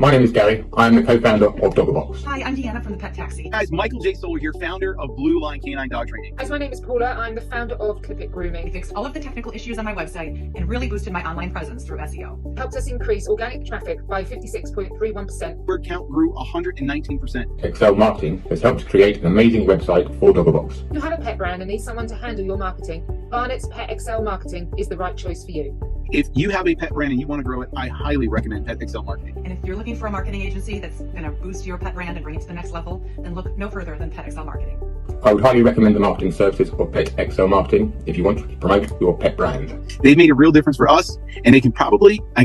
My name is Gary. I'm the co-founder of Doggerbox. Hi, I'm Deanna from the Pet Taxi. Guys, Michael J. Stoller here, founder of Blue Line Canine Dog Training. Guys, my name is Paula. I'm the founder of Clip It I Grooming. fixed all of the technical issues on my website and really boosted my online presence through SEO. Helped us increase organic traffic by 56.31%. Word count grew 119%. Excel Marketing has helped create an amazing website for Doggerbox. If you have a pet brand and need someone to handle your marketing, Varnit's Pet Excel Marketing is the right choice for you. If you have a pet brand and you want to grow it, I highly recommend Pet Excel Marketing. And if you're looking for a marketing agency that's going to boost your pet brand and bring it to the next level, then look no further than Pet Excel Marketing. I would highly recommend the marketing services of Pet Excel Marketing if you want to promote your pet brand. They've made a real difference for us, and I can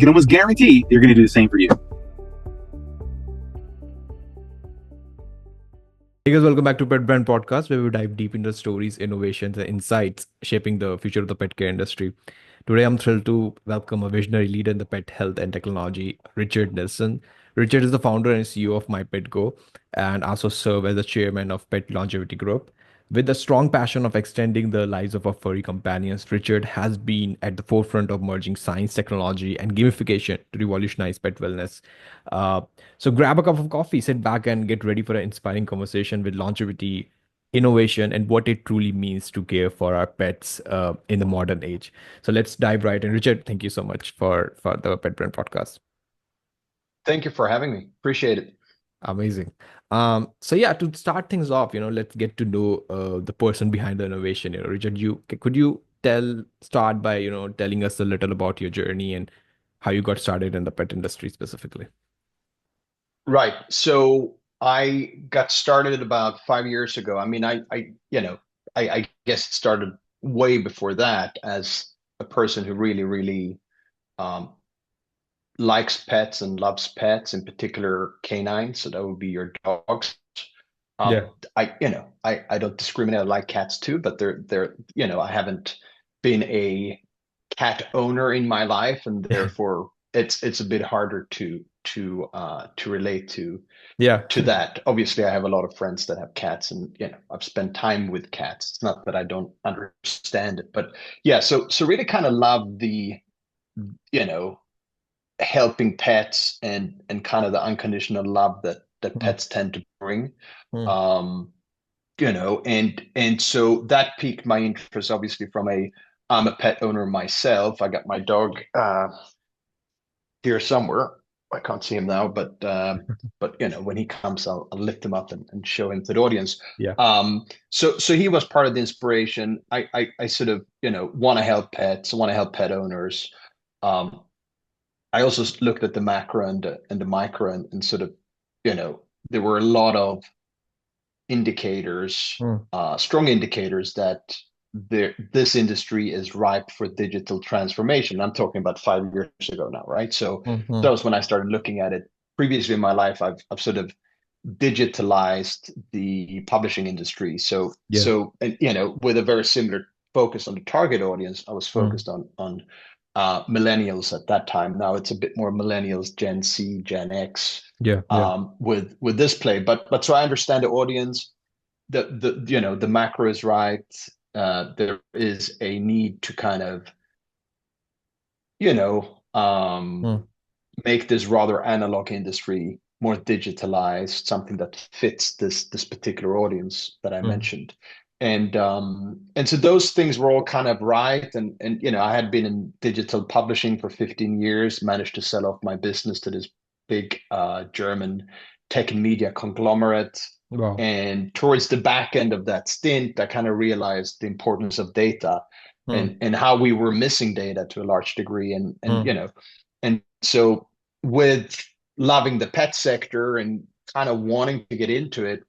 almost guarantee they're going to do the same for you. Hey guys, welcome back to Pet Brand Podcast, where we dive deep into stories, innovations, and insights shaping the future of the pet care industry. Today, I'm thrilled to welcome a visionary leader in the pet health and technology, Richard Nilsson. Richard is the founder and CEO of MyPetGo and also serve as the chairman of Pet Longevity Group. With a strong passion of extending the lives of our furry companions, Richard has been at the forefront of merging science, technology, and gamification to revolutionize pet wellness. So grab a cup of coffee, sit back, and get ready for an inspiring conversation with longevity, innovation, and what it truly means to care for our pets in the modern age. So let's dive right in. Richard, thank you so much for the Pet Brand Podcast. Thank you for having me. Appreciate it. Amazing. So yeah, to start things off, let's get to know the person behind the innovation. Richard, could you start by telling us a little about your journey and how you got started in the pet industry specifically? Right. So I got started about 5 years ago. I mean, I guess it started way before that as a person who really likes pets and loves pets, in particular canines. So that would be your dogs. Yeah. I don't discriminate. I like cats too, but I haven't been a cat owner in my life, and therefore it's a bit harder to relate to that. Obviously, I have a lot of friends that have cats, and I've spent time with cats. It's not that I don't understand it, but yeah. So really kind of love the helping pets and kind of the unconditional love that pets tend to bring. And so that piqued my interest, obviously, I'm a pet owner myself. I got my dog here somewhere. I can't see him now, but when he comes, I'll lift him up and show him to the audience. Yeah. So he was part of the inspiration. I sort of want to help pets, want to help pet owners. I also looked at the macro and the micro and sort of there were a lot of indicators, strong indicators that this industry is ripe for digital transformation. I'm talking about 5 years ago now, right? So that was when I started looking at it. Previously in my life, I've sort of digitalized the publishing industry. So with a very similar focus on the target audience, I was focused on millennials at that time. Now it's a bit more millennials, Gen Z, Gen X. With this play, but so I understand the audience. The macro is right. There is a need to kind of make this rather analog industry more digitalized, something that fits this particular audience that I mentioned. And so those things were all kind of right. And I had been in digital publishing for 15 years, managed to sell off my business to this big German tech and media conglomerate. Wow. And towards the back end of that stint, I kind of realized the importance of data and how we were missing data to a large degree. And so with loving the pet sector and kind of wanting to get into it,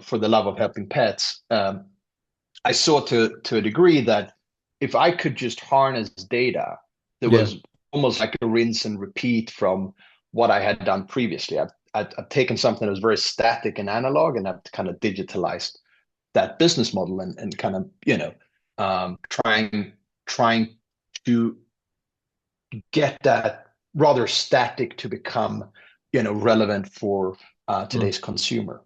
for the love of helping pets, I saw to a degree that if I could just harness data, there was almost like a rinse and repeat from what I had done previously. I've taken something that was very static and analog, and I've kind of digitalized that business model and kind of trying to get that rather static to become relevant for today's consumer.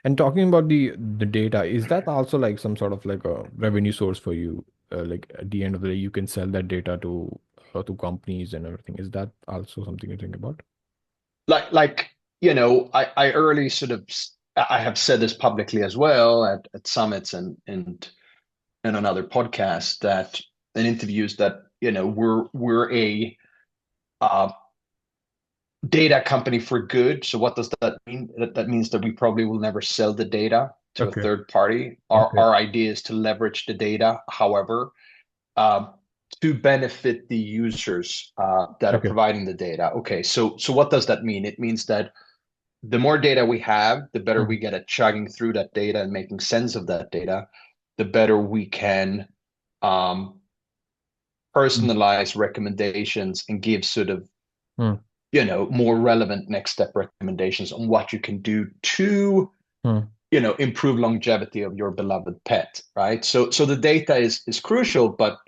And talking about the data, is that also like some sort of like a revenue source for you? Like at the end of the day, you can sell that data to to companies and everything. Is that also something you think about? Like I early sort of I have said this publicly as well at summits and on other podcasts that in interviews that we're a uh, data company for good. So what does that mean? That means that we probably will never sell the data to a Okay. third party. Okay. Our idea is to leverage the data, however, uh, to benefit the users that are Okay. providing the data. Okay, so what does that mean? It means that the more data we have, the better we get at chugging through that data and making sense of that data, the better we can personalize recommendations and give sort of Mm. more relevant next step recommendations on what you can do to Mm. improve longevity of your beloved pet, right? So the data is crucial, but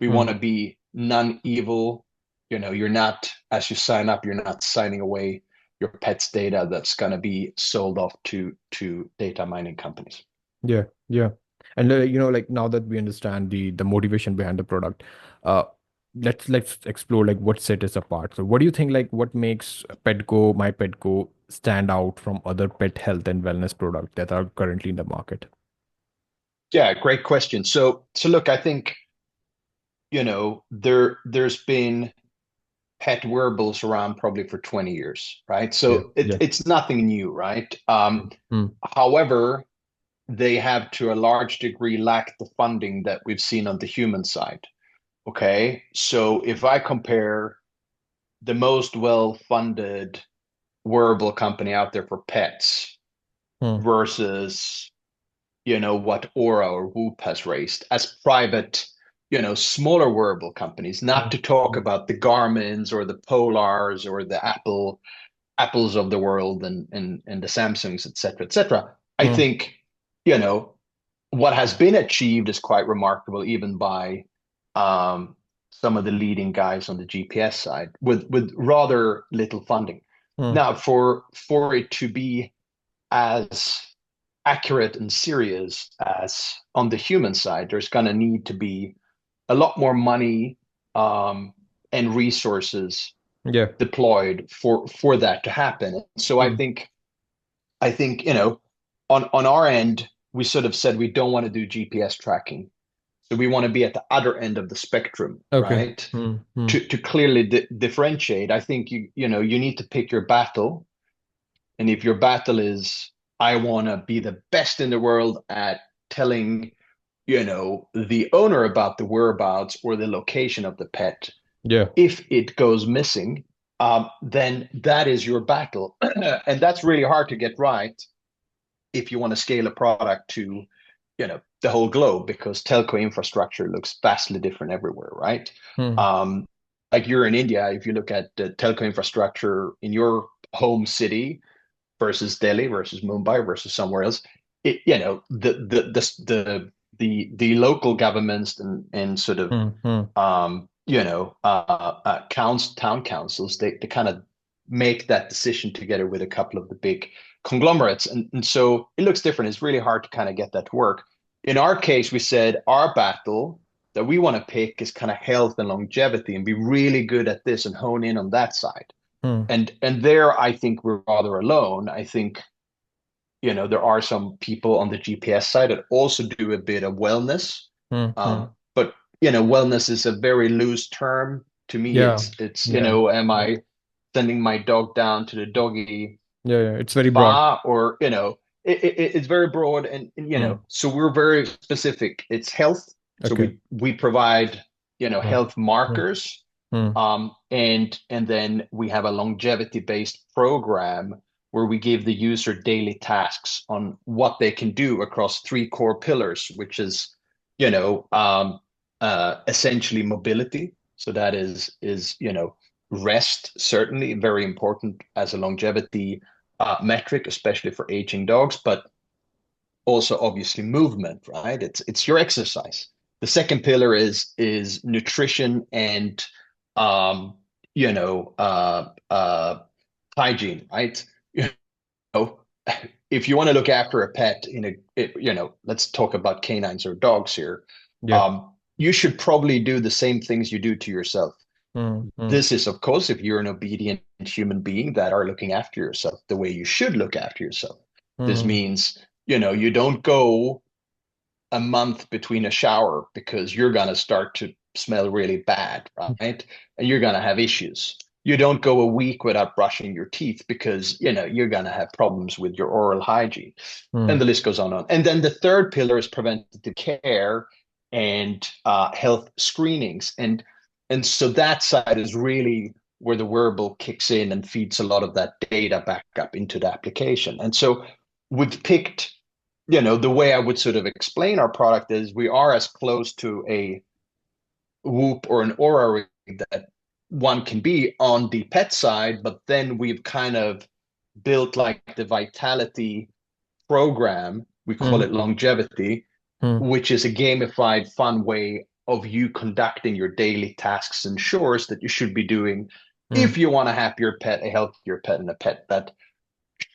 we want to be non-evil. You're not, as you sign up, you're not signing away your pet's data that's going to be sold off to data mining companies. Yeah, yeah. And like now that we understand the motivation behind the product, uh, let's explore like what set us apart. So what do you think like what makes PetGo, MyPetGo stand out from other pet health and wellness products that are currently in the market? Yeah, great question. So look, I think there's been pet wearables around probably for 20 years, right? Yeah, So yeah. it's nothing new, right? Mm. However, they have to a large degree lacked the funding that we've seen on the human side. Okay. So if I compare the most well-funded wearable company out there for pets Mm. versus, what Aura or Whoop has raised as private, smaller wearable companies, not to talk Mm. about the Garmins or the Polars or the Apples of the world and the Samsungs, et cetera, et cetera. I Mm. think, you know, what has been achieved is quite remarkable, even by some of the leading guys on the GPS side with rather little funding. Mm. Now, for it to be as accurate and serious as on the human side, there's going to need to be a lot more money and resources Yeah. deployed for that to happen. So Mm. I think on our end, we sort of said we don't want to do GPS tracking. So we want to be at the other end of the spectrum, Okay. right? Mm. Mm. To clearly differentiate, I think you need to pick your battle. And if your battle is, I want to be the best in the world at telling, the owner about the whereabouts or the location of the pet, Yeah. if it goes missing, then that is your battle. And that's really hard to get right if you want to scale a product to, the whole globe, because telco infrastructure looks vastly different everywhere, right? Mm. Like you're in India, if you look at the telco infrastructure in your home city versus Delhi versus Mumbai versus somewhere else, the local governments and sort of Mm. Mm. town councils, they kind of make that decision together with a couple of the big conglomerates, and so it looks different. It's really hard to kind of get that to work. In our case, we said our battle that we want to pick is kind of health and longevity and be really good at this and hone in on that side. Mm. And there, I think we're rather alone. I think, there are some people on the GPS side that also do a bit of wellness. Mm. Mm. But, wellness is a very loose term. To me, Yeah. it's, Yeah. am I sending my dog down to the doggy Yeah. Yeah. It's very broad. spa, or, it's very broad, and Mm. so we're very specific. It's health. So Okay. we provide, Mm. health Mm. markers. Mm. And then we have a longevity-based program where we give the user daily tasks on what they can do across three core pillars, which is, essentially mobility. So that is rest, certainly very important as a longevity metric, especially for aging dogs, but also obviously movement, right? It's your exercise. The second pillar is nutrition and um, you know, hygiene, right? You know, if you want to look after a pet let's talk about canines or dogs here. Yeah. You should probably do the same things you do to yourself. This is, of course, if you're an obedient human being that are looking after yourself the way you should look after yourself. This means, you don't go a month between a shower because you're going to start to smell really bad, right? And you're going to have issues. You don't go a week without brushing your teeth because, you're going to have problems with your oral hygiene. And the list goes on. And then the third pillar is preventative care and health screenings. And so that side is really where the wearable kicks in and feeds a lot of that data back up into the application. And so we've picked, the way I would sort of explain our product is we are as close to a Whoop or an Aura ring that one can be on the pet side, but then we've kind of built like the Vitality program, we call it longevity, which is a gamified, fun way of you conducting your daily tasks and chores that you should be doing if you want a happier pet, a healthier pet, and a pet that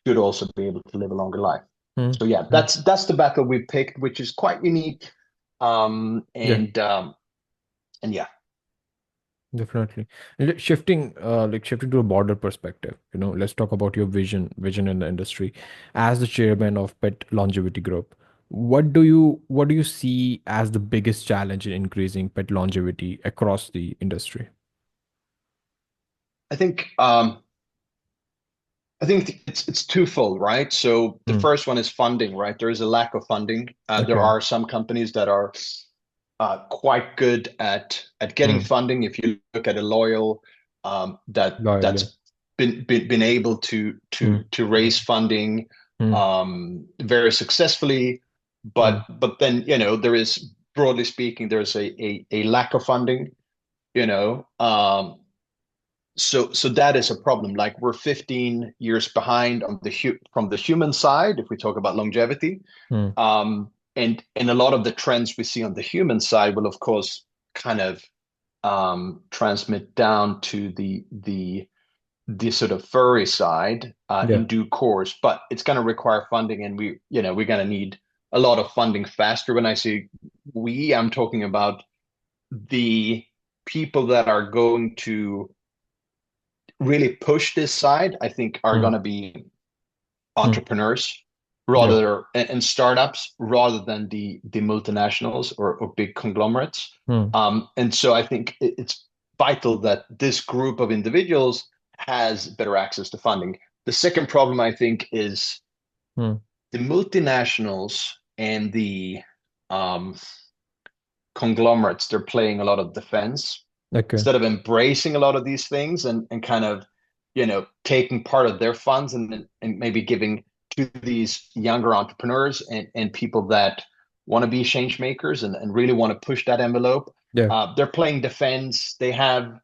should also be able to live a longer life. So yeah, that's the battle we picked, which is quite unique. And yeah. Definitely. And shifting to a broader perspective, let's talk about your vision in the industry. As the chairman of Pet Longevity Group, what do you see as the biggest challenge in increasing pet longevity across the industry? I think it's twofold, right? So the first one is funding, right? There is a lack of funding. There are some companies that are quite good at getting funding. If you look at a Loyal, that's been able to raise funding very successfally, but then there is, broadly speaking, there's a lack of funding. So that is a problem. Like we're 15 years behind on from the human side if we talk about longevity. And a lot of the trends we see on the human side will, of course, kind of transmit down to the sort of furry side in due course. But it's going to require funding, and we're going to need a lot of funding faster. When I say we, I'm talking about the people that are going to really push this side, I think, are going to be entrepreneurs and startups rather than the multinationals or big conglomerates. And so I think it's vital that this group of individuals has better access to funding. The second problem, I think, is the multinationals and the conglomerates. They're playing a lot of defense instead of embracing a lot of these things and kind of taking part of their funds and maybe giving to these younger entrepreneurs and people that want to be change makers and really want to push that envelope. They're playing defense. They have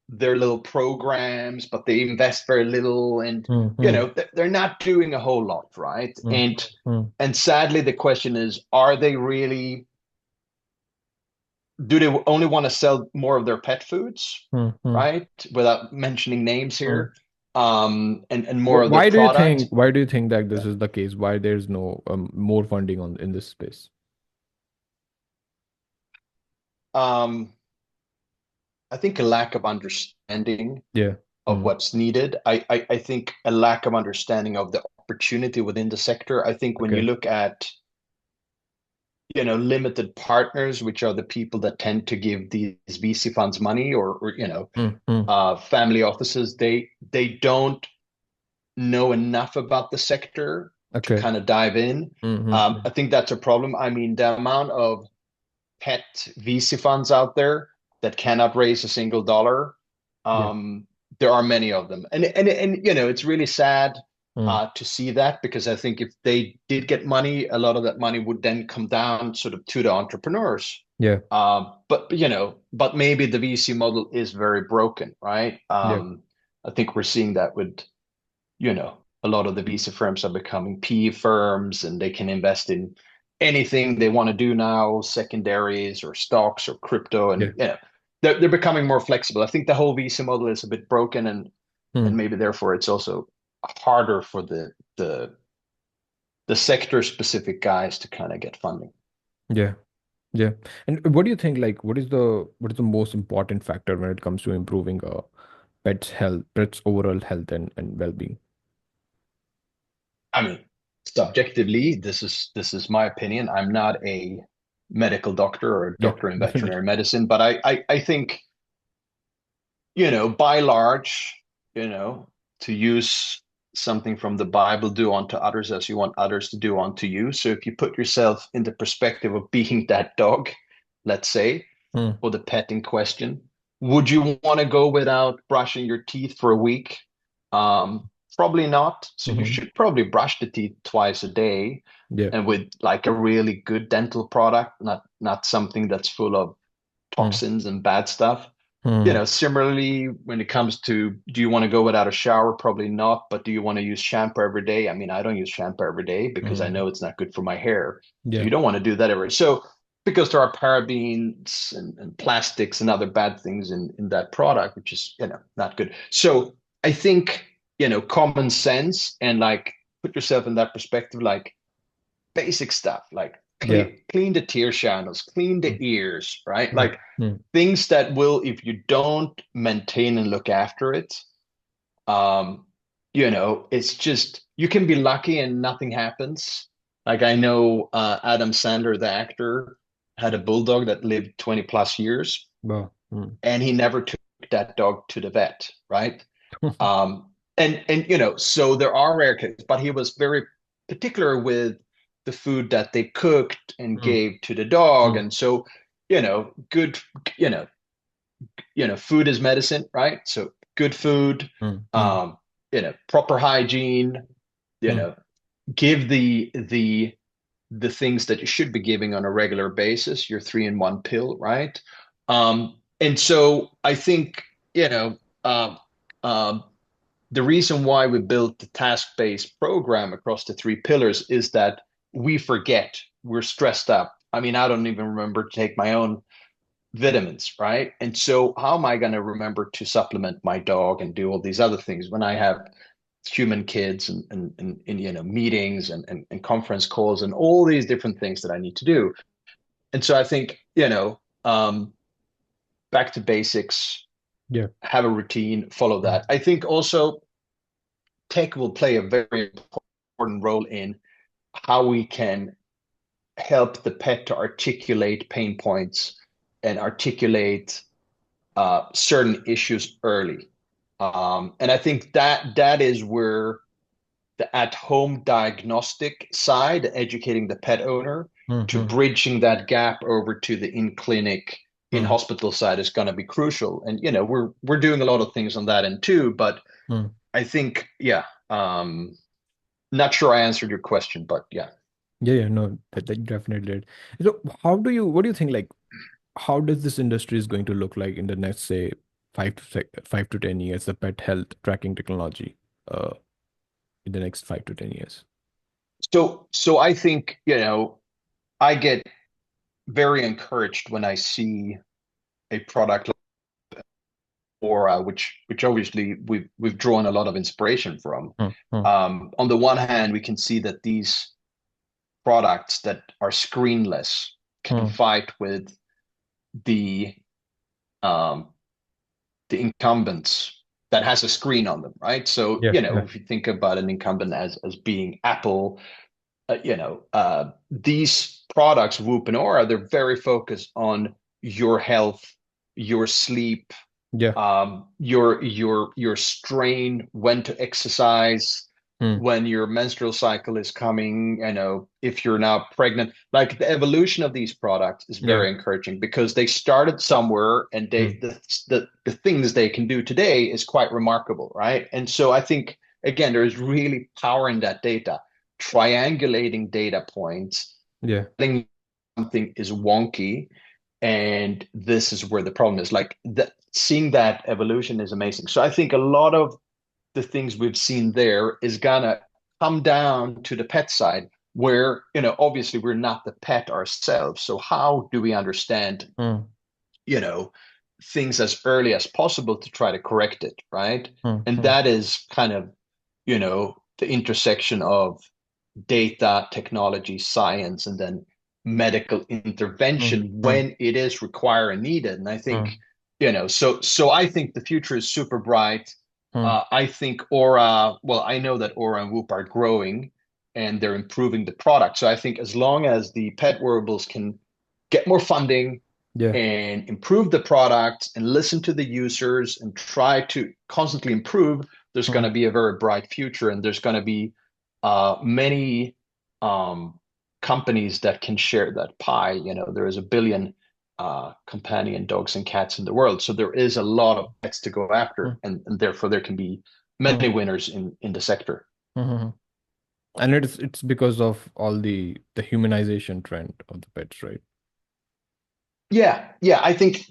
their little programs, but they invest very little, and they're not doing a whole lot, right? And sadly, the question is, are they really? Do they only want to sell more of their pet foods, right? Without mentioning names here. And more of the product. Why do you think that this is the case? Why there's no more funding in this space? I think a lack of understanding of what's needed. I think a lack of understanding of the opportunity within the sector. I think when you look at limited partners, which are the people that tend to give these VC funds money, or family offices, they don't know enough about the sector to kind of dive in. I think that's a problem. I mean, the amount of pet VC funds out there that cannot raise a single dollar, there are many of them, and it's really sad to see that, because I think if they did get money, a lot of that money would then come down sort of to the entrepreneurs. But maybe the VC model is very broken, right? I think we're seeing that with, a lot of the VC firms are becoming PE firms, and they can invest in anything they want to do now, secondaries or stocks or crypto, and they're becoming more flexible. I think the whole VC model is a bit broken, and maybe therefore it's also harder for the sector specific guys to kind of get funding. Yeah. And what do you think, like, what is the most important factor when it comes to improving pet's health, pet's overall health and well-being? I mean, subjectively, this is my opinion. I'm not a medical doctor or a Yeah, doctor in veterinary definitely. medicine, but I think, by large, to use something from the Bible, do unto others as you want others to do unto you. So if you put yourself in the perspective of being that dog, let's say, Hmm. or the pet in question, would you want to go without brushing your teeth for a week? Probably not. So you Mm-hmm. should probably brush the teeth twice a day, Yeah. and with like a really good dental product, not something that's full of Hmm. toxins and bad stuff. Hmm. Similarly, when it comes to, do you want to go without a shower? Probably not. But do you want to use shampoo every day? I mean, I don't use shampoo every day because I Hmm. know it's not good for my hair. So Yeah. you don't want to do that every. So because there are parabens and plastics and other bad things in that product, which is, not good. So I think, common sense and like put yourself in that perspective, like basic stuff, like Yeah. clean the tear channels, clean the Hmm. ears, right? Hmm. Like Hmm. things that will, if you don't maintain and look after it, um, it's just you can be lucky and nothing happens. Like I know Adam Sandler, the actor, had a bulldog that lived 20 plus years, Wow. Hmm. and he never took that dog to the vet, right? And so there are rare cases, but he was very particular with the food that they cooked and Hmm. gave to the dog. Hmm. And so, good, you know, food is medicine, right? So good food, Hmm. Hmm. um, proper hygiene, you Hmm. know, give the things that you should be giving on a regular basis, your 3-in-1 pill, right? And so I think, um, um, the reason why we built the task-based program across the three pillars is that we forget, we're stressed up. I mean, I don't even remember to take my own vitamins, right? And so how am I going to remember to supplement my dog and do all these other things when I have human kids and meetings and conference calls and all these different things that I need to do? And so I think, back to basics, Yeah. have a routine, follow Hmm. that. I think also tech will play a very important role in how we can help the pet to articulate pain points and articulate certain issues early. And I think that is where the at-home diagnostic side, educating the pet owner Hmm. to Hmm. bridging that gap over to the in-clinic, Hmm. in-hospital side is going to be crucial. And we're doing a lot of things on that end too. But Hmm. I think, yeah, not sure I answered your question, but yeah. Yeah, yeah, no, that definitely did. So what do you think, like, how does this industry is going to look like in the next, say, 5 to 10 years, the pet health tracking technology, uh, in the next 5 to 10 years? So I think, I get very encouraged when I see a product like Aura, which obviously we've drawn a lot of inspiration from. Hmm. Hmm. On the one hand, we can see that these products that are screenless can Hmm. fight with the um, the incumbents that has a screen on them, right? So, Yeah, yeah. if you think about an incumbent as being Apple, these products, Whoop and Aura, they're very focused on your health, your sleep, Yeah. your strain, when to exercise, Hmm. when your menstrual cycle is coming, if you're now pregnant. Like the evolution of these products is Yeah. very encouraging because they started somewhere and Hmm. the things they can do today is quite remarkable, right? And so I think again, there's really power in that data, triangulating data points, Yeah. telling something is wonky, and this is where the problem is. Like seeing that evolution is amazing. So I think a lot of the things we've seen there is gonna come down to the pet side, where obviously we're not the pet ourselves. So how do we understand Hmm. you know things as early as possible to try to correct it, right? Hmm. And Hmm. that is kind of the intersection of data, technology, science, and then medical intervention Mm-hmm. when it is required and needed. And I think, so I think the future is super bright. I think Aura, well, I know that Aura and Whoop are growing and they're improving the product. So I think as long as the pet wearables can get more funding Yeah. and improve the product and listen to the users and try to constantly improve, there's going to be a very bright future, and there's going to be many companies that can share that pie. There is a billion companion dogs and cats in the world, so there is a lot of pets to go after, and therefore there can be many winners in the sector. Mm-hmm. And it's because of all the humanization trend of the pets, right? Yeah, I think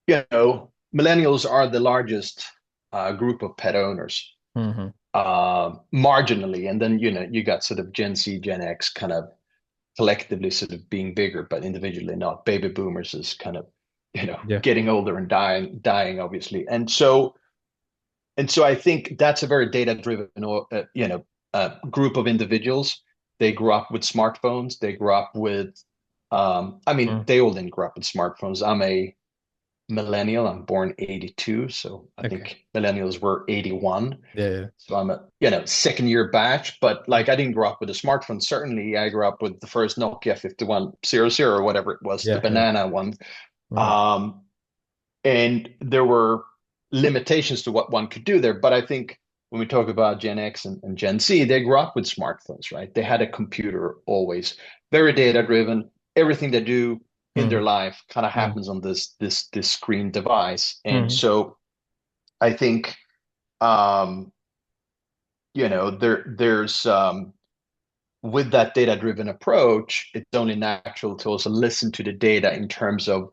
millennials are the largest group of pet owners, Mm-hmm. marginally, and then you got sort of Gen Z, Gen X kind of collectively sort of being bigger, but individually not. Baby boomers is kind of Yeah. getting older and dying obviously, and so I think that's a very data driven group of individuals. They grew up with smartphones. They grew up with they all didn't grow up with smartphones. I'm a millennial. I'm born 82, so I think millennials were 81. Yeah. So I'm a second year batch, but like I didn't grow up with a smartphone. Certainly, I grew up with the first Nokia 5100 or whatever it was, the banana one. And there were limitations to what one could do there. But I think when we talk about Gen X and Gen Z, they grew up with smartphones, right? They had a computer always, very data driven. Everything they do in their life kind of happens on this screen device. And so I think there's with that data driven approach, it's only natural to also listen to the data in terms of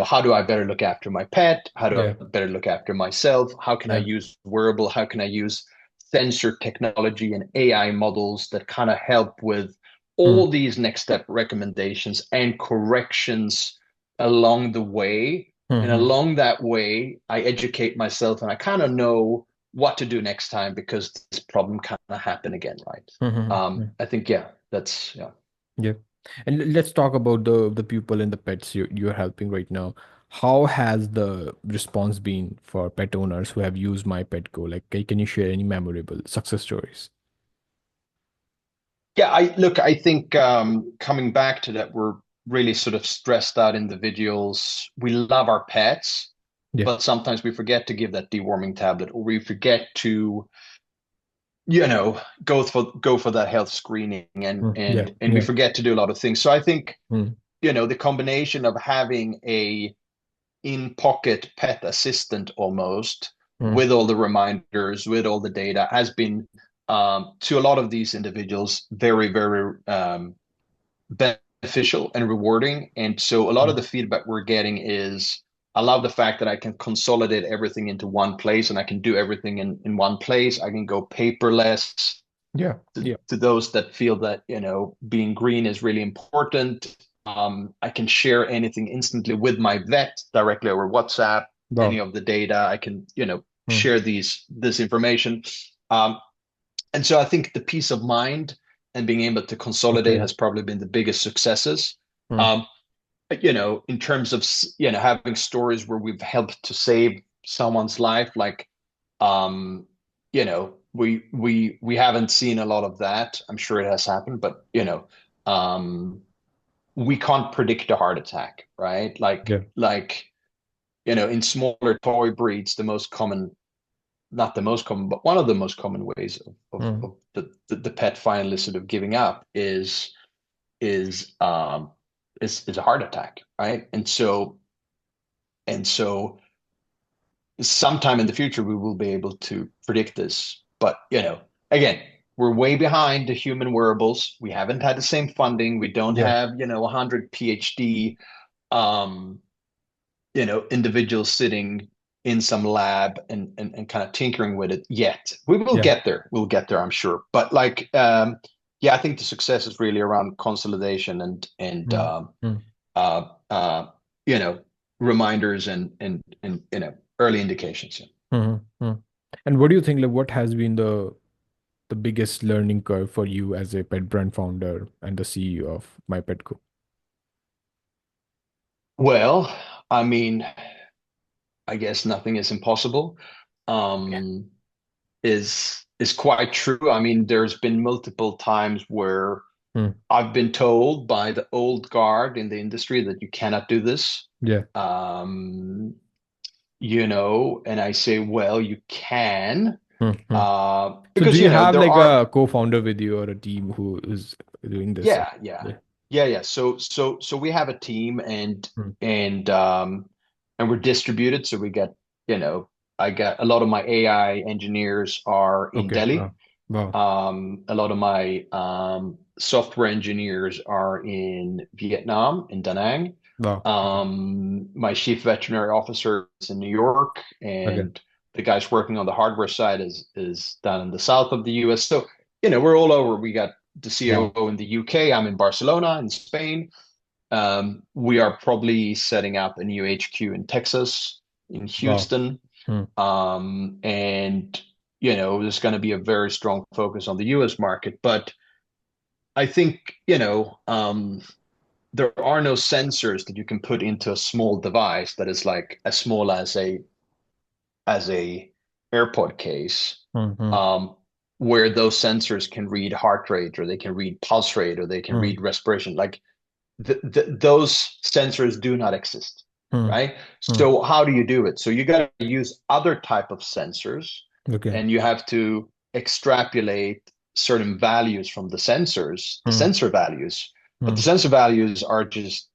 how do I better look after my pet? How do I better look after myself? How can I use wearable? How can I use sensor technology and AI models that kind of help with all these next step recommendations and corrections along the way? And along that way, I educate myself and I kind of know what to do next time because this problem kind of happened again, right? I think, that's. Yeah. And let's talk about the people and the pets you're helping right now. How has the response been for pet owners who have used MyPetGo? Like, can you share any memorable success stories? Yeah, I think coming back to that, we're really sort of stressed out individuals. We love our pets, but sometimes we forget to give that deworming tablet, or we forget to go for that health screening, and we forget to do a lot of things. So I think the combination of having a in-pocket pet assistant almost with all the reminders, with all the data, has been to a lot of these individuals very, very beneficial and rewarding. And so a lot of the feedback we're getting is, I love the fact that I can consolidate everything into one place and I can do everything in one place. I can go paperless. To those that feel that, being green is really important. I can share anything instantly with my vet directly over WhatsApp, any of the data. I can, share this information. And so I think the peace of mind and being able to consolidate has probably been the biggest successes. In terms of having stories where we've helped to save someone's life, like we haven't seen a lot of that. I'm sure it has happened, but we can't predict a heart attack, right? In smaller toy breeds, not the most common, but one of the most common ways of the pet finally sort of giving up is a heart attack, right? And so sometime in the future we will be able to predict this, but again, we're way behind the human wearables. We haven't had the same funding. We don't have 100 PhD individuals sitting in some lab and kind of tinkering with it yet. We will get there. We'll get there, I'm sure. But I think the success is really around consolidation and reminders and early indications. And what do you think, like, what has been the the biggest learning curve for you as a pet brand founder and the CEO of MyPetGo? Well, I mean, I guess nothing is impossible. Yeah. Um, is quite true. I mean, there's been multiple times where Hmm. I've been told by the old guard in the industry that you cannot do this. Yeah. Um, and I say, well, you can, Hmm. Hmm. So do because you have there like are. a co-founder with you or a team who is doing this? Yeah, yeah, Yeah. yeah. So we have a team, Hmm. and we're distributed. So we get, you know, I got a lot of my AI engineers are in Okay. Delhi. Wow. Wow. A lot of my software engineers are in Vietnam, in Da Nang. Wow. Okay. My chief veterinary officer is in New York, Okay. and the guys working on the hardware side is down in the south of the US. So, we're all over. We got the Wow. COO in the UK. I'm in Barcelona, in Spain. We are probably setting up a new HQ in Texas, in Wow. Houston. Hmm. And there's going to be a very strong focus on the US market. But I think, there are no sensors that you can put into a small device that is like as small as a AirPod case, Hmm. Hmm. um, where those sensors can read heart rate, or they can read pulse rate, or they can Hmm. read respiration. Like those sensors do not exist, Hmm. right? Hmm. So how do you do it? So you got to use other type of sensors, Okay. and you have to extrapolate certain values from the sensors, the Hmm. sensor values. But Hmm. the sensor values are just,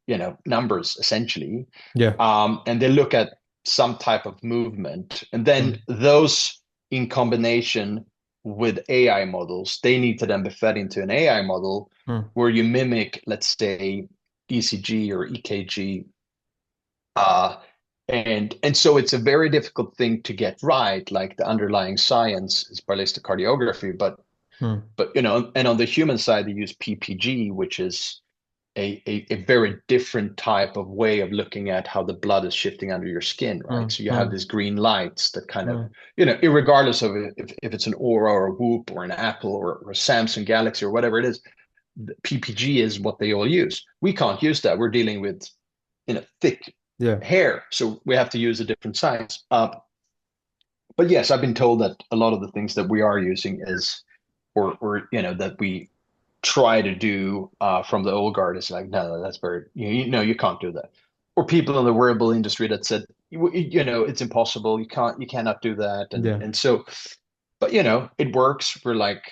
numbers essentially. Yeah. And they look at some type of movement. And Hmm. then those in combination with AI models, they need to then be fed into an AI model Hmm. where you mimic, let's say, ECG or EKG. Uh, and so it's a very difficult thing to get right, like the underlying science is ballistic cardiography, Hmm. but and on the human side, they use PPG, which is a very different type of way of looking at how the blood is shifting under your skin, Hmm. right? So you have Hmm. these green lights that kind of, Hmm. regardless of if it's an Aura or a Whoop or an Apple or a Samsung Galaxy or whatever it is, the PPG is what they all use. We can't use that. We're dealing with, thick Yeah. hair, so we have to use a different size. But yes, I've been told that a lot of the things that we are using is, or that we try to do from the old guard is like, no, that's very, you can't do that. Or people in the wearable industry that said, it's impossible. You cannot do that. And Yeah. and so, but it works for like,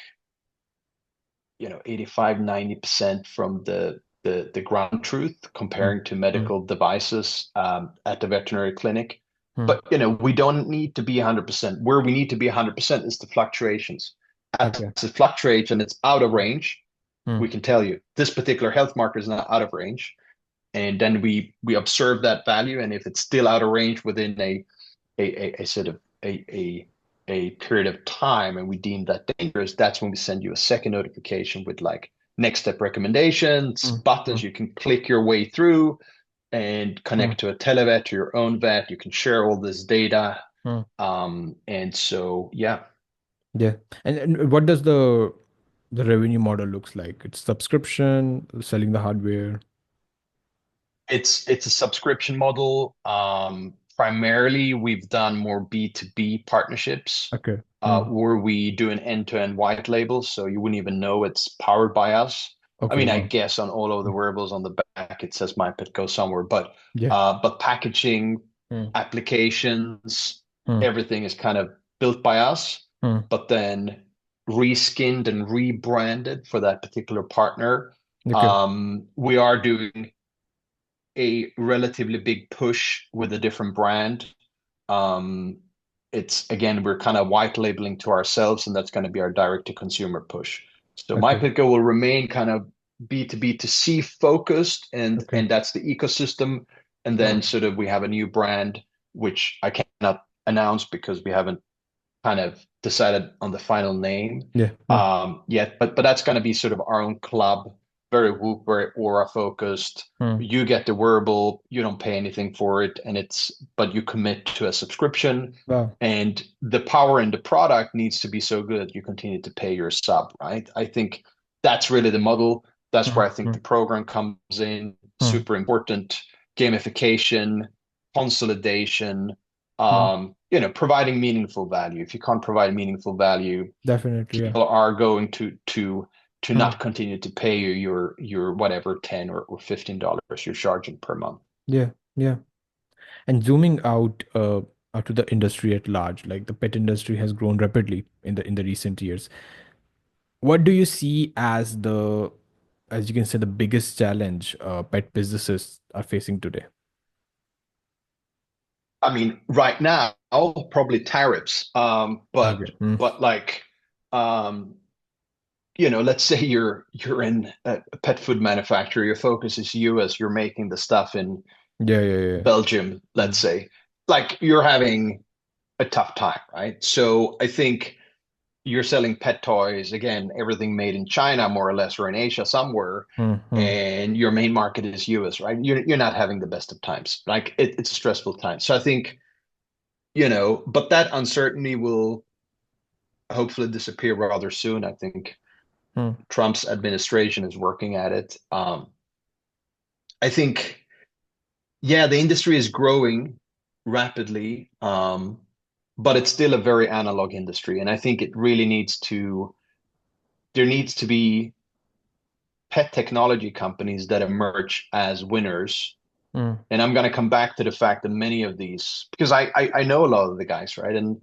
85, 90% from the ground truth Hmm. comparing to Hmm. medical devices at the veterinary clinic. Hmm. But we don't need to be 100%. Where we need to be 100% is the fluctuations. As Okay. it fluctuates and it's out of range, Hmm. we can tell you this particular health marker is not out of range, and then we observe that value, and if it's still out of range within a sort of a period of time, and we deem that dangerous, that's when we send you a second notification with like next step recommendations, Hmm. Hmm. buttons you can click your way through and Hmm. connect to a televet, to your own vet. You can share all this data. Hmm. And so, yeah. Yeah. And what does the revenue model looks like? It's subscription, selling the hardware. It's a subscription model. Primarily, we've done more B2B partnerships, Okay. Hmm. where we do an end-to-end white label, so you wouldn't even know it's powered by us. I Okay. mean, I Wow. guess on all of the wearables on the back it says MyPetGo somewhere, but Yeah. but packaging, Hmm. applications, Hmm. everything is kind of built by us, Hmm. but then reskinned and rebranded for that particular partner. Okay. We are doing a relatively big push with a different brand. Um, it's again, we're kind of white labeling to ourselves, and that's going to be our direct to consumer push. So Okay. MyPetGo will remain kind of B2B to C focused, and Okay. that's the ecosystem. And then Wow. sort of we have a new brand which I cannot announce because we haven't kind of decided on the final name Yeah. Hmm. yet. But that's going to be sort of our own club very Whoop, very aura focused. You get the wearable, you don't pay anything for it, but you commit to a subscription. Wow. And the power in the product needs to be so good you continue to pay your sub, right? I think that's really the model. That's where I think the program comes in, super important. Gamification, consolidation, providing meaningful value. If you can't provide meaningful value, Definitely, yeah. people are going to not continue to pay you your whatever $10 or $15 you're charging per month. Yeah, yeah. And zooming out to the industry at large, like the pet industry has grown rapidly in the recent years. What do you see as as you can say, the biggest challenge pet businesses are facing today? I mean, right now, probably tariffs. But Okay. like, let's say you're in a pet food manufacturer. Your focus is US. You're making the stuff in Yeah, yeah, yeah. Belgium, let's say. Like you're having a tough time, right? So I think you're selling pet toys, again, everything made in China, more or less, or in Asia somewhere, and your main market is US, right? You're not having the best of times. Like it's a stressful time. So I think, but that uncertainty will hopefully disappear rather soon. I think Trump's administration is working at it. I think, yeah, the industry is growing rapidly, but it's still a very analog industry. And I think there needs to be pet technology companies that emerge as winners. And I'm going to come back to the fact that many of these, because I know a lot of the guys, right? And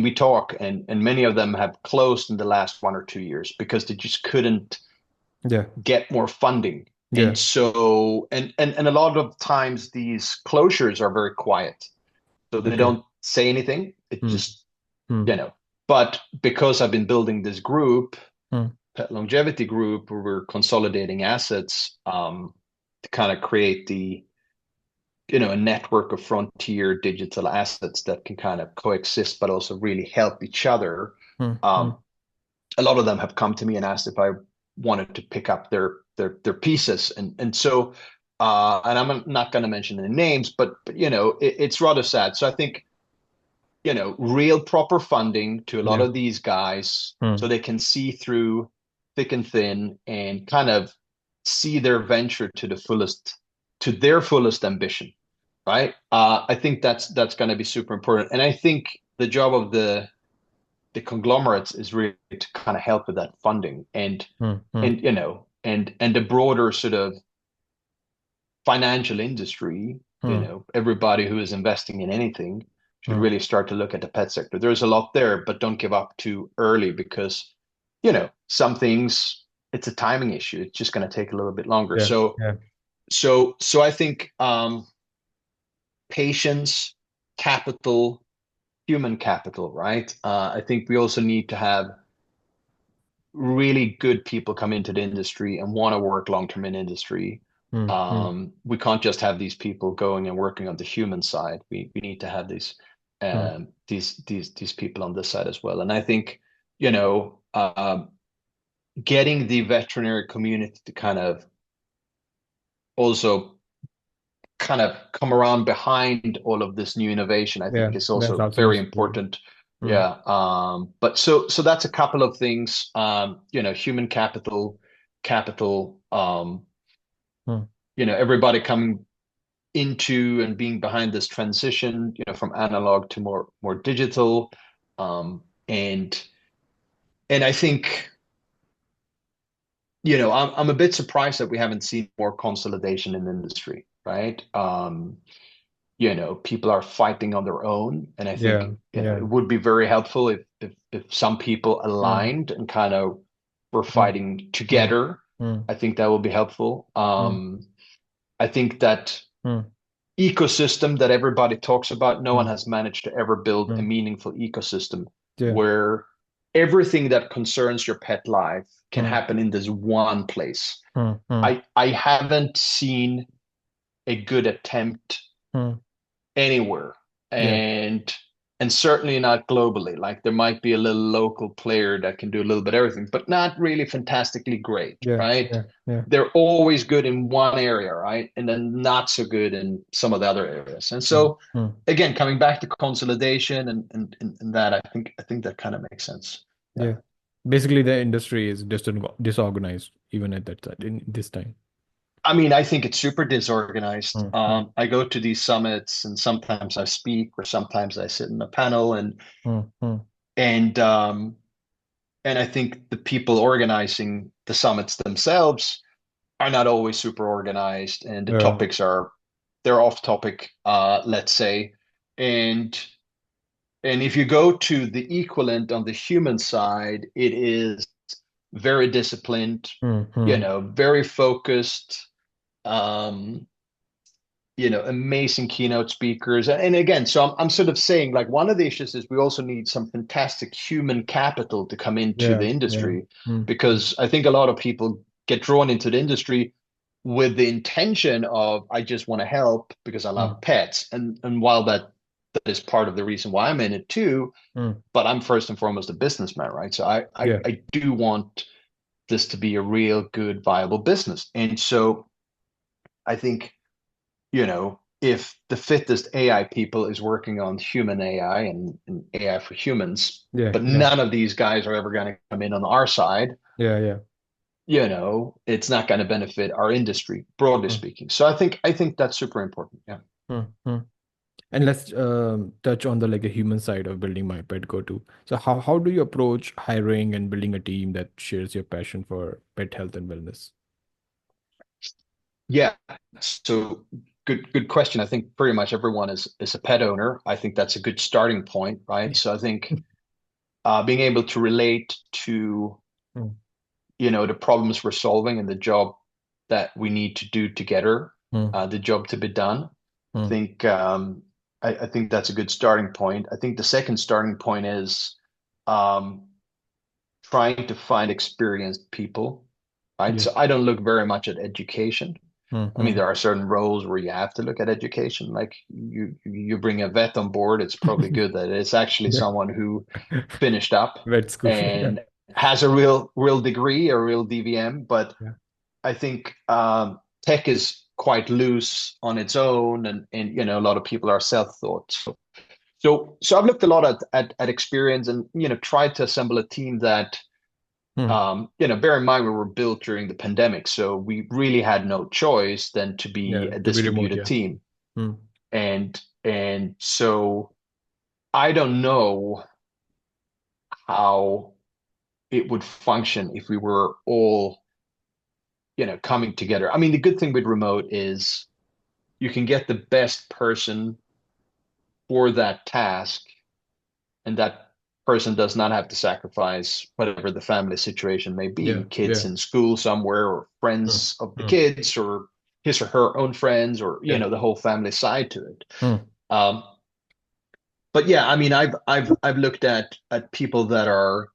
we talk, and many of them have closed in the last 1 or 2 years because they just couldn't get more funding. Yeah. And so, and a lot of times these closures are very quiet. So they don't say anything. It just, but because I've been building this group, Pet Longevity Group, where we're consolidating assets to kind of create a network of frontier digital assets that can kind of coexist, but also really help each other. A lot of them have come to me and asked if I wanted to pick up their pieces. And so, and I'm not going to mention any names, but it's rather sad. So I think, real proper funding to a lot of these guys so they can see through thick and thin and kind of see their venture to their fullest ambition, right? I think that's going to be super important. And I think the job of the conglomerates is really to kind of help with that funding and the broader sort of financial industry, everybody who is investing in anything should really start to look at the pet sector. There's a lot there, but don't give up too early because, some things, it's a timing issue. It's just going to take a little bit longer. So I think patience, capital, human capital, right? I think we also need to have really good people come into the industry and want to work long-term in industry. We can't just have these people going and working on the human side. We need to have these people on this side as well. And I think, getting the veterinary community to kind of also kind of come around behind all of this new innovation, I think is also very important. But so that's a couple of things, human capital, everybody coming into and being behind this transition, from analog to more digital. And I think, I'm a bit surprised that we haven't seen more consolidation in the industry, right? People are fighting on their own, and I think it would be very helpful if some people aligned and kind of were fighting together. I think that would be helpful. I think that ecosystem that everybody talks about, no one has managed to ever build a meaningful ecosystem where everything that concerns your pet life can happen in this one place. I haven't seen a good attempt anywhere. And and certainly not globally. Like there might be a little local player that can do a little bit of everything, but not really fantastically great, Yeah, right? yeah, yeah. They're always good in one area, right? And then not so good in some of the other areas. And Mm, so mm. again, coming back to consolidation and that, I think that kind of makes sense. Yeah. Yeah. Basically, the industry is disorganized even at that time, in this time. I mean, I think it's super disorganized. Mm, mm, I go to these summits and sometimes I speak or sometimes I sit in a panel mm, mm. and um and I think the people organizing the summits themselves are not always super organized and the Yeah. topics are they're off topic, let's say. And and if you go to the equivalent on the human side, it is very disciplined, Mm, mm. very focused, um, amazing keynote speakers. And again, so I'm sort of saying like one of the issues is we also need some fantastic human capital to come into Yeah, the yeah. industry Mm, mm. because I think a lot of people get drawn into the industry with the intention of I just want to help because I Mm, love pets. And while that is part of the reason why I'm in it too, mm. but I'm first and foremost a businessman, right? So I I, Yeah. I do want this to be a real good, viable business. And so I think if the fittest AI people is working on human AI and AI for humans, Yeah, but yeah. none of these guys are ever going to come in on our side, Yeah, yeah. it's not going to benefit our industry, broadly Mm, speaking. So I think that's super important. Yeah. mm, mm. And let's touch on the like a human side of building my pet go to. So how do you approach hiring and building a team that shares your passion for pet health and wellness? Yeah. So good question. I think pretty much everyone is a pet owner. I think that's a good starting point, right? So I think being able to relate to Mm, the problems we're solving and the job that we need to do together, mm, the job to be done. I mm. think I think that's a good starting point. I think the second starting point is um, trying to find experienced people, right? Yeah. So I don't look very much at education. Mm, I mean, mm. there are certain roles where you have to look at education. Like you bring a vet on board, it's probably good that it's actually Yeah. someone who finished up Vet school. Yeah. and has a real degree, a real DVM. But Yeah. I think tech is quite loose on its own, and a lot of people are self-taught. So I've looked a lot at experience and tried to assemble a team that Mm. bear in mind we were built during the pandemic, so we really had no choice than to be Yeah. a To be remote. distributed Yeah. team. Mm. And so I don't know how it would function if we were all coming together. I mean, the good thing with remote is you can get the best person for that task, and that person does not have to sacrifice whatever the family situation may Yeah. be, kids Yeah. in school somewhere, or Mm. friends of the Mm. kids, or his or her own friends, or Yeah. the whole family side to it. Mm. Um, but yeah, I mean, I've looked at people that are,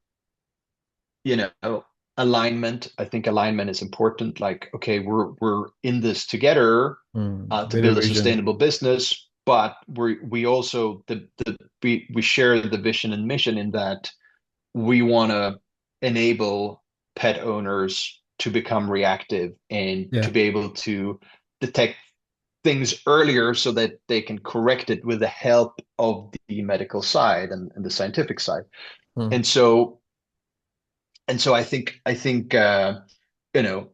you know, alignment. I think alignment is important. Like, okay, we're in this together Mm. to With a build a vision. sustainable business, but we also we share the vision and mission in that we want to enable pet owners to become reactive and to Yeah. be able to detect things earlier so that they can correct it with the help of the medical side and the scientific side. Mm. And so I think you know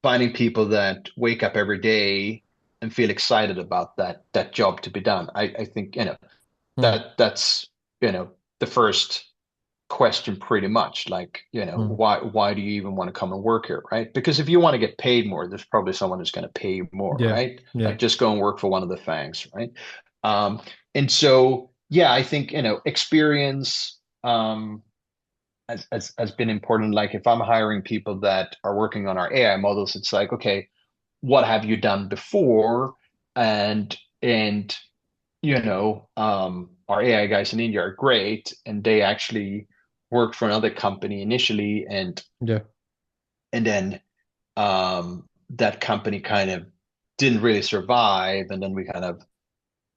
finding people that wake up every day and feel excited about that job to be done. I think Mm. that's the first question pretty much. Like, Mm. why do you even want to come and work here, right? Because if you want to get paid more, there's probably someone who's going to pay you more, Yeah. right? Yeah. Like just go and work for one of the fangs, right? Um, and so yeah, I think experience has been important. Like if I'm hiring people that are working on our AI models, it's like, okay, what have you done before? And our AI guys in India are great, and they actually worked for another company initially, Yeah. and then that company kind of didn't really survive, and then we kind of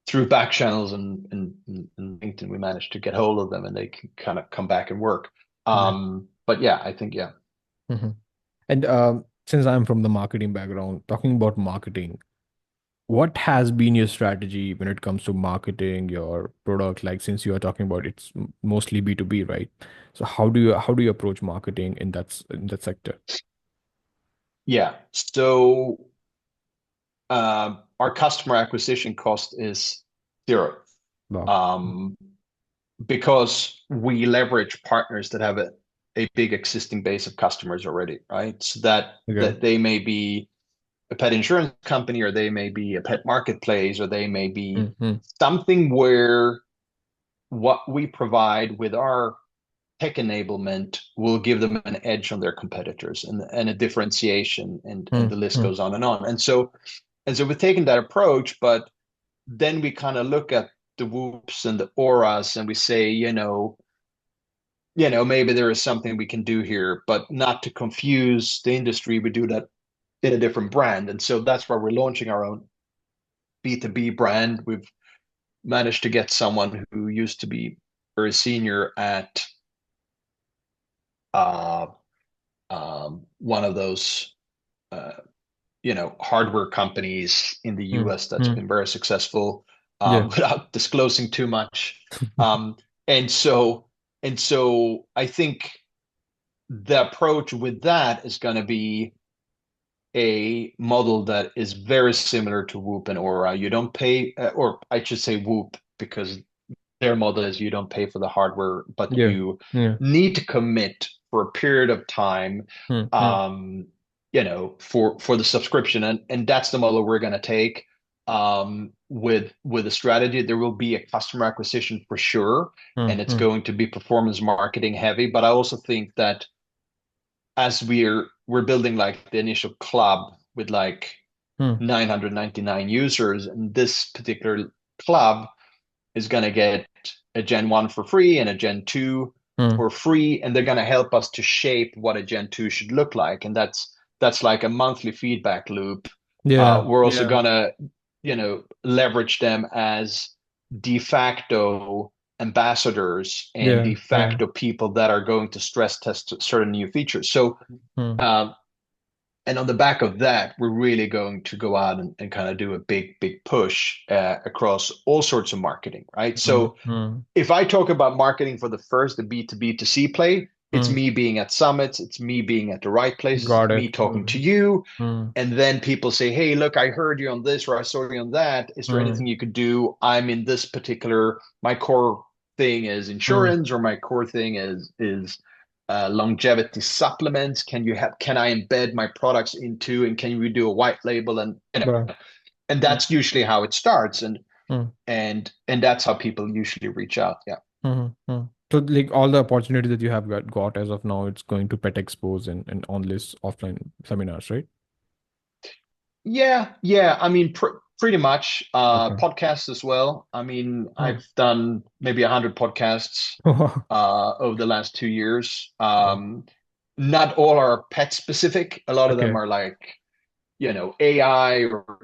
through back channels and LinkedIn, we managed to get hold of them and they can kind of come back and work. Yeah. But yeah, I think, yeah. Mhm. And since I'm from the marketing background, talking about marketing, what has been your strategy when it comes to marketing your product? Like since you are talking about it's mostly B2B, right? So how do you approach marketing in that sector? Yeah. So our customer acquisition cost is zero. Wow. Um, because we leverage partners that have a big existing base of customers already, right? So Okay. that they may be a pet insurance company, or they may be a pet marketplace, or they may be Mm-hmm. something where what we provide with our tech enablement will give them an edge on their competitors and a differentiation, and the list Mm-hmm. goes on and on. And so we've taken that approach, but then we kind of look at the whoops and the auras and we say, maybe there is something we can do here, but not to confuse the industry. We do that in a different brand. And so that's why we're launching our own B2B brand. We've managed to get someone who used to be very senior at uh, one of those, uh, hardware companies in the US that's Mm-hmm. been very successful, Yeah. without disclosing too much. Um, and so, and so I think the approach with that is going to be a model that is very similar to Whoop and Aura. You don't pay, or I should say Whoop, because their model is you don't pay for the hardware, but Yeah. you Yeah. need to commit for a period of time, Mm-hmm. for the subscription, and that's the model we're going to take. With a strategy, there will be a customer acquisition for sure, and it's Mm-hmm. going to be performance marketing heavy. But I also think that as we're building like the initial club with like 999 users, and this particular club is going to get a Gen 1 for free and a Gen 2 Mm-hmm. for free, and they're going to help us to shape what a Gen 2 should look like. And that's like a monthly feedback loop. Yeah. We're also Yeah. going to, leverage them as de facto ambassadors and Yeah. de Yeah. facto people that are going to stress test certain new features. So, Mm-hmm. um, and on the back of that, we're really going to go out and kind of do a big push across all sorts of marketing, right? So Mm-hmm. if I talk about marketing for the B2B to C play, it's Mm-hmm. me being at summits, it's me being at the right places, it's Got me it. talking to you. Mm-hmm. And then people say, hey, look, I heard you on this, or I saw you on that. Is there anything you could do? I'm in this particular, my core thing is Mm-hmm. insurance, or my core thing is longevity supplements. Can I embed my products into, and can we do a white label? Wow. And that's usually how it starts. And Mm-hmm. and that's how people usually reach out. Yeah. Mm-hmm. So like all the opportunity that you have got as of now, it's going to pet expos and on this offline seminars, right? Yeah. I mean, pretty much. Okay. Podcasts as well. I mean, Mm. I've done maybe 100 podcasts over the last 2 years. Wow. Not all are pet specific. A lot of them Okay. are like, AI, or,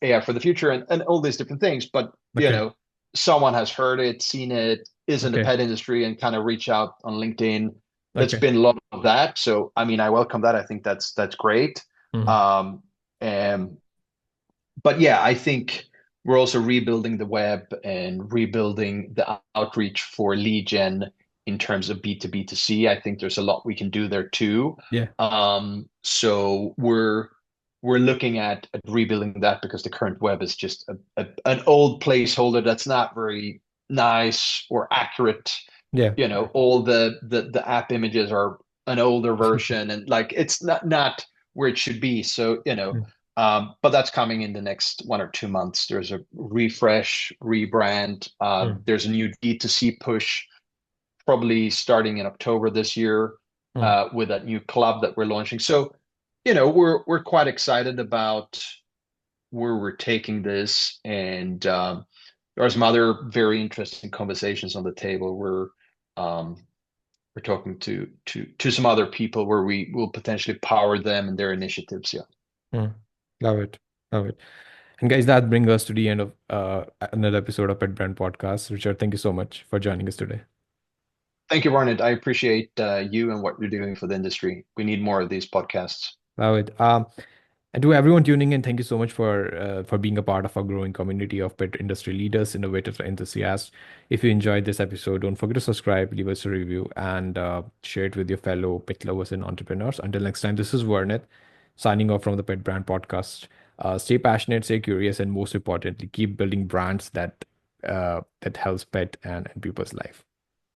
AI for the future, and all these different things. But, Okay. someone has heard it, seen it, is in the Okay. pet industry, and kind of reach out on LinkedIn. It's Okay. been a lot of that. So, I mean, I welcome that. I think that's great. Mm. Um, and but yeah, I think we're also rebuilding the web and rebuilding the outreach for lead gen in terms of B2B to C. I think there's a lot we can do there too. Yeah. So we're looking at rebuilding that, because the current web is just an old placeholder that's not very nice or accurate. Yeah. All the app images are an older version, and like it's not where it should be. So, Mm. but that's coming in the next 1 or 2 months. There's a refresh, rebrand. Mm. There's a new D2C push, probably starting in October this year, Mm. with that new club that we're launching. So, we're quite excited about where we're taking this, and there are some other very interesting conversations on the table. Um, we're talking to some other people where we will potentially power them and their initiatives. Yeah. Mm. Love it. Love it. And guys, that brings us to the end of another episode of Pet Brand Podcast. Richard, thank you so much for joining us today. Thank you, Varnit. I appreciate you and what you're doing for the industry. We need more of these podcasts. Love it. And to everyone tuning in, thank you so much for being a part of our growing community of pet industry leaders, innovators, and enthusiasts. If you enjoyed this episode, don't forget to subscribe, leave us a review, and share it with your fellow pet lovers and entrepreneurs. Until next time, this is Varnit signing off from the Pet Brand Podcast. Stay passionate, stay curious, and most importantly, keep building brands that helps pet and people's life.